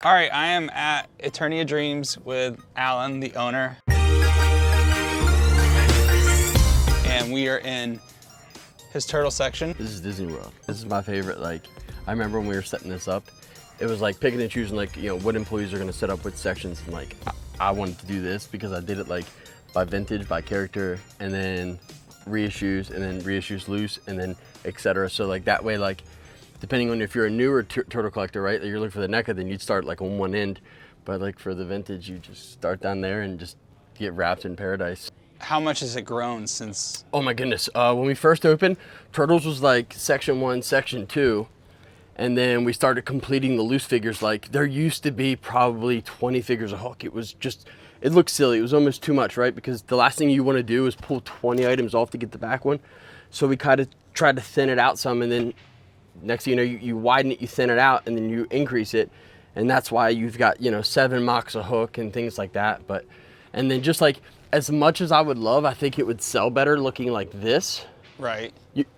All right, I am at Eternia Dreams with Allan, the owner. And we are in his turtle section. This is Disney World. This is my favorite. Like, I remember when we were setting this up, it was like picking and choosing, like, you know, what employees are gonna set up with sections. And like, I wanted to do this because I did it like by vintage, by character, and then reissues, loose, and then etc. So like that way, like, depending on if you're a newer turtle collector, right, you're looking for the NECA, then you'd start like on one end. But like for the vintage, you just start down there and just get wrapped in paradise. How much has it grown since? Oh my goodness. When we first opened, Turtles was like section 1, section 2. And then we started completing the loose figures. Like, there used to be probably 20 figures a hook. It was just, it looked silly. It was almost too much, right? Because the last thing you want to do is pull 20 items off to get the back one. So we kind of tried to thin it out some, and then next thing you know, you widen it, you thin it out, and then you increase it. And that's why you've got, you know, 7 mocks a hook and things like that. But, and then just like, as much as I would love, I think it would sell better looking like this. Right.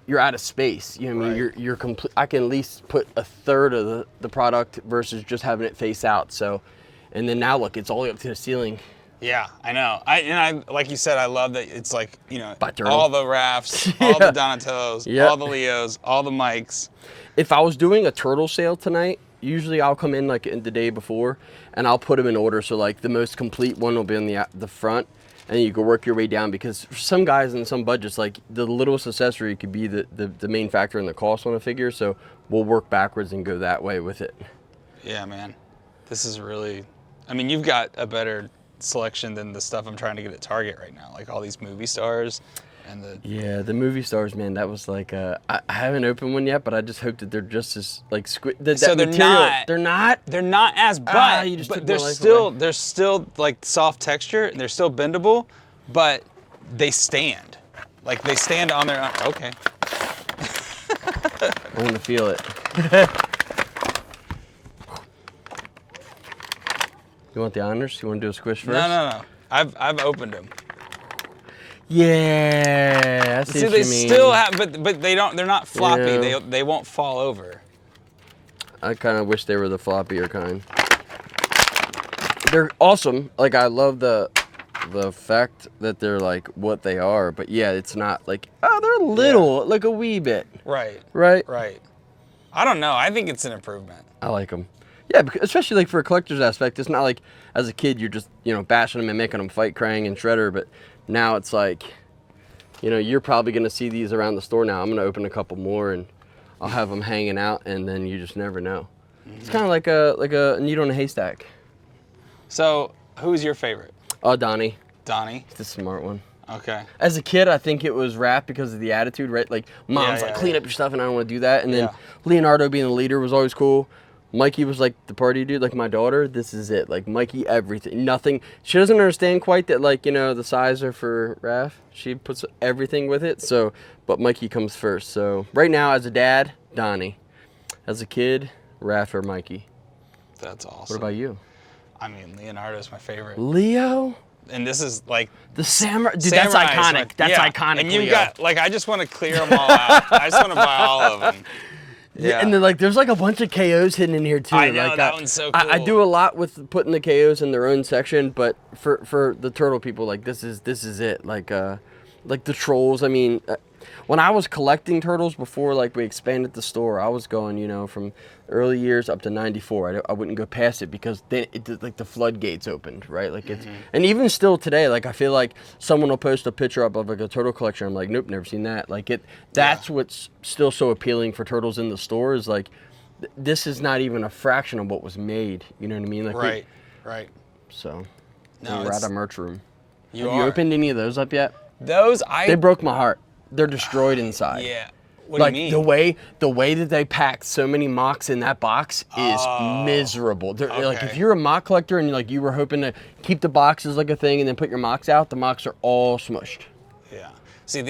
You're out of space. You know what I mean? You're complete. I can at least put a third of the product versus just having it face out. So, and then now look, it's all the way up to the ceiling. Yeah, I know. I like you said, I love that it's like, you know, turtle. all the rafts, all the Donatellos, Yep. all the Leos, all the Mikes. If I was doing a turtle sale tonight, usually I'll come in like the day before and I'll put them in order. So like the most complete one will be on the front. And you can work your way down, because for some guys in some budgets, like the littlest accessory could be the main factor in the cost on a figure. So we'll work backwards and go that way with it. Yeah, man. This is really, I mean, you've got a better selection than the stuff I'm trying to get at Target right now. Like all these movie stars and the... Yeah, the movie stars, man, that was like, I haven't opened one yet, but I just hope that they're just as like so they're not. They're not as, but they're still like soft texture and they're still bendable, but they stand. Like they stand on their own. Okay. I want to feel it. You want the honors? You want to do a squish first? No. I've opened them. Yeah, I see what you mean. They still have, but they don't. They're not floppy. Yeah. They won't fall over. I kind of wish they were the floppier kind. They're awesome. Like, I love the fact that they're like what they are. But yeah, it's not like, oh, they're little, like a wee bit. Right. I don't know. I think it's an improvement. I like them. Yeah, because especially like for a collector's aspect, it's not like as a kid you're just, you know, bashing them and making them fight Krang and Shredder, but now it's like, you know, you're probably going to see these around the store now. I'm going to open a couple more and I'll have them hanging out, and then you just never know. Mm-hmm. It's kind of like a needle in a haystack. So, who's your favorite? Donnie. Donnie? He's the smart one. Okay. As a kid, I think it was Raph because of the attitude, right? Like, mom's like, clean up your stuff, and I don't want to do that. And then Leonardo being the leader was always cool. Mikey was like the party dude, like my daughter. This is it. Like Mikey, everything, nothing. She doesn't understand quite that, like, you know, the size are for Raph. She puts everything with it. So, but Mikey comes first. So right now, as a dad, Donnie. As a kid, Raph or Mikey. That's awesome. What about you? I mean, Leonardo's my favorite. Leo? And this is like the samurai. Dude, that's iconic. That's iconic. And you've got, like, I just want to clear them all out. I just want to buy all of them. Yeah, and then like there's like a bunch of KOs hidden in here too. I know, like, that one's so cool. I do a lot with putting the KOs in their own section, but for the turtle people, like this is it. Like the trolls. I mean, when I was collecting turtles before, like we expanded the store, I was going, you know, from early years up to '94. I wouldn't go past it because then like the floodgates opened, right? Like it's and even still today, like I feel like someone will post a picture up of like a turtle collection. I'm like, nope, never seen that. Like that's what's still so appealing for turtles in the store is like this is not even a fraction of what was made. You know what I mean? Like right. So no, we're at a merch room. You Have you opened any of those up yet? They broke my heart. They're destroyed inside. Yeah. What do you mean? The way that they packed so many mocks in that box is miserable. Like if you're a mock collector and like you were hoping to keep the boxes like a thing and then put your mocks out, the mocks are all smushed. Yeah. See,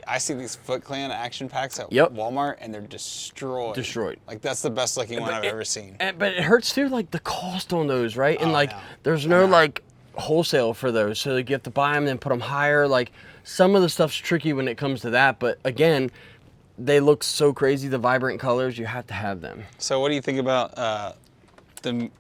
I see these Foot Clan action packs at Walmart and they're destroyed. Like that's the best looking one I've ever seen. But it hurts too, like the cost on those, right? And like there's no like wholesale for those, so like you have to buy them and then put them higher. Like some of the stuff's tricky when it comes to that, but again, they look so crazy, the vibrant colors, you have to have them. So what do you think about the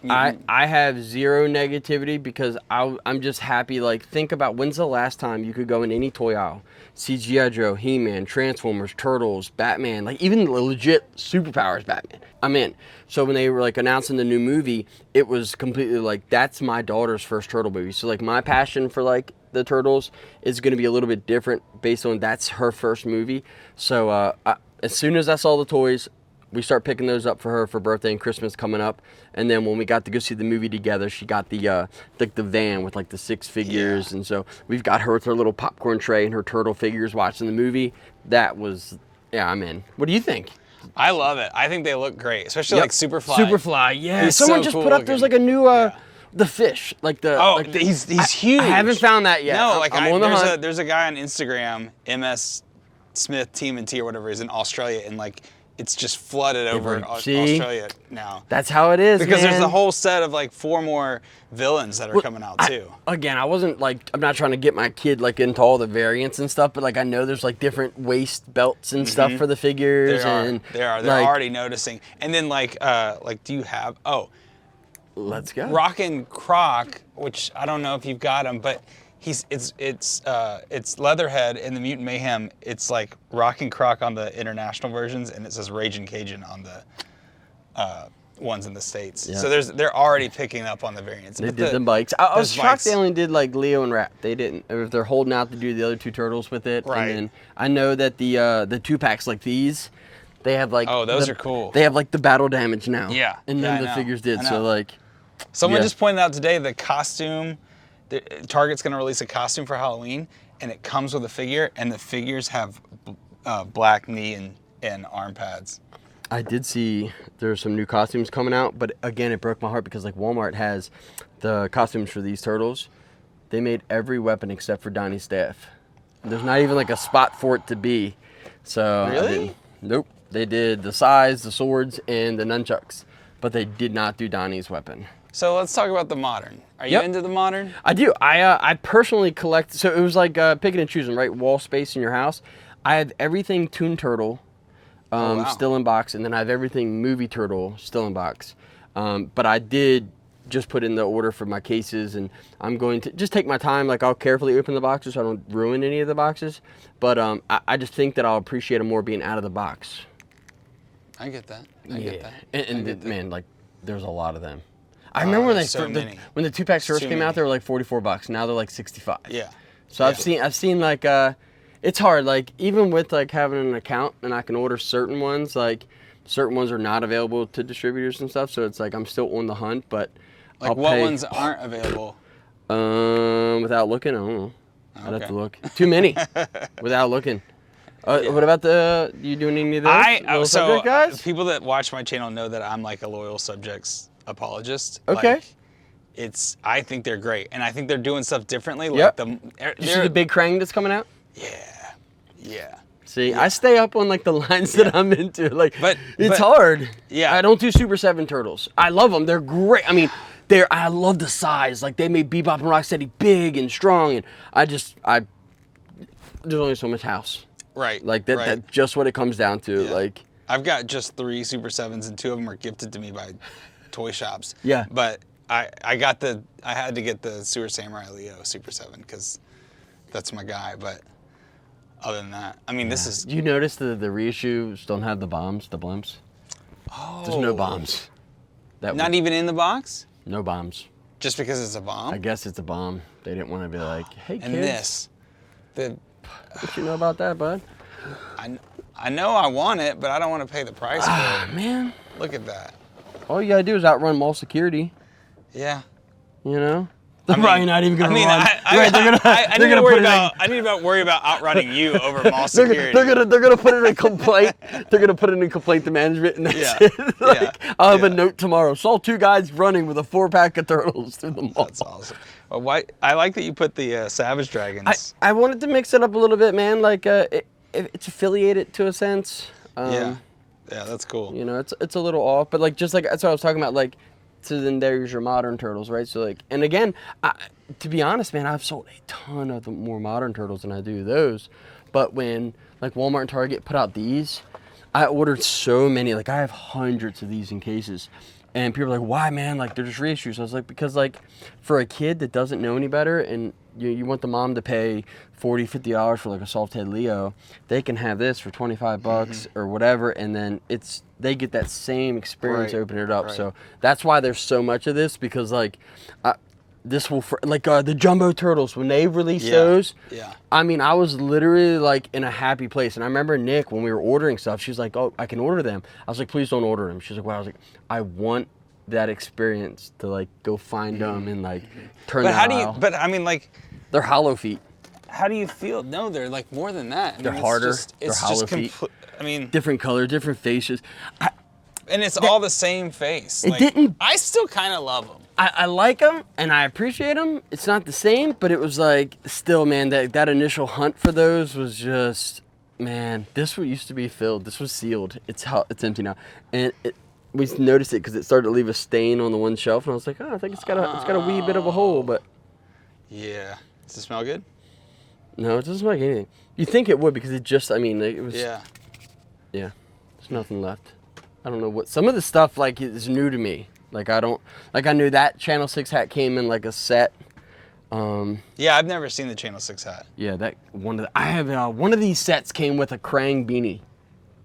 I have zero negativity because I'm just happy. Like, think about when's the last time you could go in any toy aisle, see G.I. Joe, He-Man, Transformers, Turtles, Batman, like even the legit superpowers Batman. I'm in. So when they were like announcing the new movie, it was completely like, that's my daughter's first Turtle movie. So like my passion for like the Turtles is going to be a little bit different based on that's her first movie. So as soon as I saw the toys, we start picking those up for her for birthday and Christmas coming up. And then when we got to go see the movie together, she got the van with like the 6 figures. And so we've got her with her little popcorn tray and her turtle figures watching the movie. That was, I'm in. What do you think? I love it. I think they look great, especially like Superfly. Superfly, yeah. He's Someone so just cool put up, looking. there's like a new, the fish, like the. Oh, like he's huge. I haven't found that yet. No, like I'm on the hunt. there's a guy on Instagram, MS Smith TMNT or whatever, is in Australia, and like it's just flooded over Australia now. That's how it is, because man. there's a whole set of like 4 more villains that are coming out too. I wasn't like, I'm not trying to get my kid like into all the variants and stuff, but like I know there's like different waist belts and stuff for the figures. They're like, already noticing. And then like do you have? Oh, let's go. Rockin' Croc, which I don't know if you've got him, but it's Leatherhead in the Mutant Mayhem. It's like Rockin' Croc on the international versions, and it says Ragin' Cajun on the ones in the States. Yeah. So they're already picking up on the variants. They did the bikes. I was shocked they only did like Leo and Rat. They didn't. If they're holding out to do the other 2 turtles with it. Right. And then I know that the 2-packs like these, they have like. Oh, those are cool. They have like the battle damage now. Yeah. And then the figures did. So like. Someone just pointed out today the costume. Target's going to release a costume for Halloween, and it comes with a figure, and the figures have black knee and arm pads. I did see there's some new costumes coming out, but again, it broke my heart because like Walmart has the costumes for these turtles. They made every weapon except for Donnie's staff. There's not even like a spot for it to be. So really? Nope. They did the sais, the swords, and the nunchucks, but they did not do Donnie's weapon. So let's talk about the modern. Are you into the modern? I do. I personally collect. So it was like picking and choosing, right? Wall space in your house. I have everything Toon Turtle still in box, and then I have everything Movie Turtle still in box. But I did just put in the order for my cases, and I'm going to just take my time. Like I'll carefully open the boxes so I don't ruin any of the boxes. But I just think that I'll appreciate them more being out of the box. I get that. I get that. And man, like there's a lot of them. I remember when when the 2-packs first came out, they were like $44. Now they're like 65. Yeah. So I've seen like it's hard. Like even with like having an account and I can order certain ones, like certain ones are not available to distributors and stuff. So it's like I'm still on the hunt, but like what ones aren't available? Without looking, I don't know. I'd have to look. Too many. Without looking. What about you doing any of those? Subject guys? People that watch my channel know that I'm like a loyal subjects apologist. Okay. Like, I think they're great, and I think they're doing stuff differently. Yep. Like you see the big Krang that's coming out? Yeah. See, I stay up on like the lines that I'm into. Like, but it's hard. Yeah. I don't do Super 7 Turtles. I love them. They're great. I mean, I love the size. Like they made Bebop and Rocksteady big and strong, and there's only so much house. Right. Like that's just what it comes down to. Yeah. Like I've got just 3 Super 7s, and 2 of them are gifted to me by toy shops. Yeah. But I had to get the Sewer Samurai Leo Super 7 because that's my guy. But other than that, I mean, this is. Do you notice the reissues don't have the bombs, the blimps? Oh. There's no bombs. Not even in the box? No bombs. Just because it's a bomb? I guess it's a bomb. They didn't want to be like, hey kids. And what you know about that, bud? I know I want it, but I don't want to pay the price for it. Man. Look at that. All you gotta do is outrun mall security. Yeah. You know? They're probably not even gonna run. I need to worry about outrunning you over mall security. They're gonna put in a complaint. They're gonna put in a complaint to management, and that's it. I'll have a note tomorrow. Saw 2 guys running with a 4-pack of turtles through the mall. That's awesome. Well, I like that you put the Savage Dragons. I wanted to mix it up a little bit, man. Like it's affiliated to a sense. Yeah, that's cool. You know, it's a little off, but like just like that's what I was talking about. Like, so then there's your modern turtles, right? So like, and again, to be honest, man, I've sold a ton of the more modern turtles than I do those. But when like Walmart and Target put out these, I ordered so many. Like I have hundreds of these in cases. And people are like, why, man? Like, they're just reissues. I was like, because, like, for a kid that doesn't know any better and you want the mom to pay $40, $50 for, like, a soft head Leo, they can have this for 25 bucks or whatever, and then they get that same experience opening it up. Right. So that's why there's so much of this, because, like, this will, the Jumbo Turtles, when they released those, I mean, I was literally, like, in a happy place. And I remember Nick, when we were ordering stuff, she was like, oh, I can order them. I was like, please don't order them. She was like, wow. I was like, I want that experience to, like, go find them and, like, turn that aisle. But, I mean, like... They're hollow feet. How do you feel? No, they're, like, more than that. They're harder. They're hollow feet. I mean... Different color, different faces. And it's all the same face. I still kind of love them. I like them and I appreciate them. It's not the same, but it was like, still, man, that initial hunt for those was just, man, this one used to be filled. This was sealed. It's empty now. And we noticed it because it started to leave a stain on the one shelf, and I was like, oh, I think it's got a wee bit of a hole, but. Yeah. Does it smell good? No, it doesn't smell like anything. You think it would, because it just, I mean, it was. Yeah. Yeah. There's nothing left. I don't know what, some of the stuff, like, is new to me. Like, I knew that Channel 6 hat came in, like, a set. Yeah, I've never seen the Channel 6 hat. Yeah, I have, one of these sets came with a Krang beanie.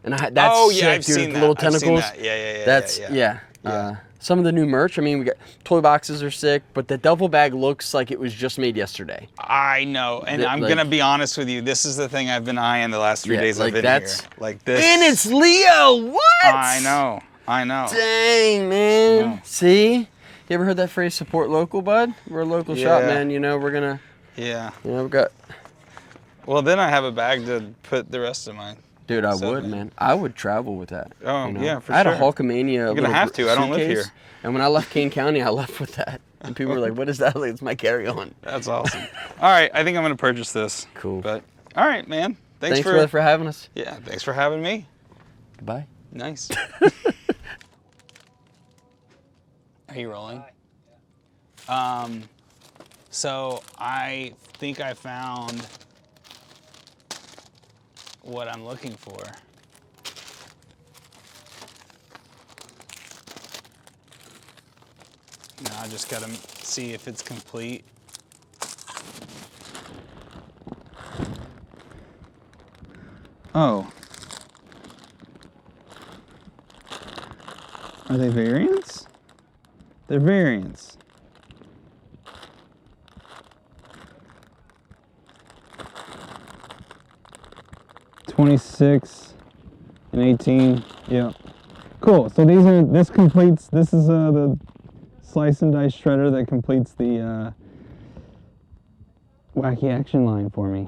And that's sick, I've dude, seen that. Little tentacles. I've seen that. Yeah. That's, yeah. Some of the new merch, I mean, we got, toy boxes are sick, but the duffel bag looks like it was just made yesterday. I know, and I'm going to be honest with you. This is the thing I've been eyeing the last 3 days I've been here. Like this. And it's Leo, what? I know. Dang, man. See? You ever heard that phrase, support local, bud? We're a local shop, man. You know, we're going to... Yeah. You know, we've got... Well, then I have a bag to put the rest of mine. Dude, I would, man. I would travel with that. Oh, you know? yeah, for sure. I had a Hulkamania. You're going to have to. I don't live here. And when I left Kane County, I left with that. And people were like, what is that? Like, it's my carry-on. That's awesome. All right, I think I'm going to purchase this. Cool. But, all right, man. Thanks for having us. Yeah, thanks for having me. Goodbye. Nice. Are you rolling? So I think I found what I'm looking for. Now I just gotta see if it's complete. Oh. Are they variants? They're variants. $26 and $18. Yeah. Cool. So this completes. This is the slice and dice shredder that completes the Wacky Action line for me.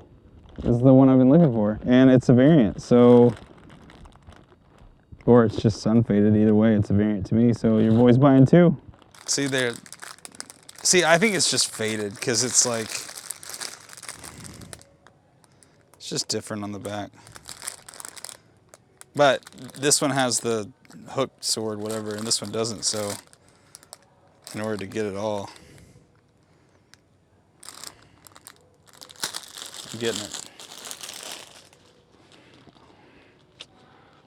This is the one I've been looking for, and it's a variant. So. Or it's just sun faded. Either way, it's a variant to me. So your boy's buying two. See there. See, I think it's just faded because it's like it's just different on the back. But this one has the hooked sword, whatever, and this one doesn't. So in order to get it all, I'm getting it.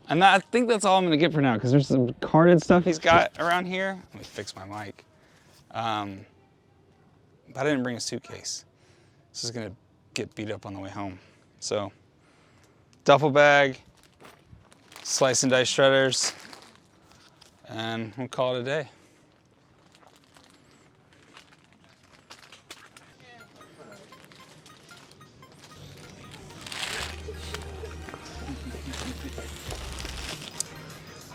And I think that's all I'm gonna get for now, because there's some carded stuff he's got around here. Let me fix my mic. But I didn't bring a suitcase. This is gonna get beat up on the way home. So, duffel bag, slice and dice shredders, and we'll call it a day.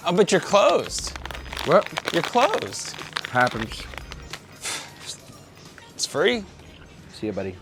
Oh, but you're closed. What? You're closed. Happens. It's free. See you, buddy.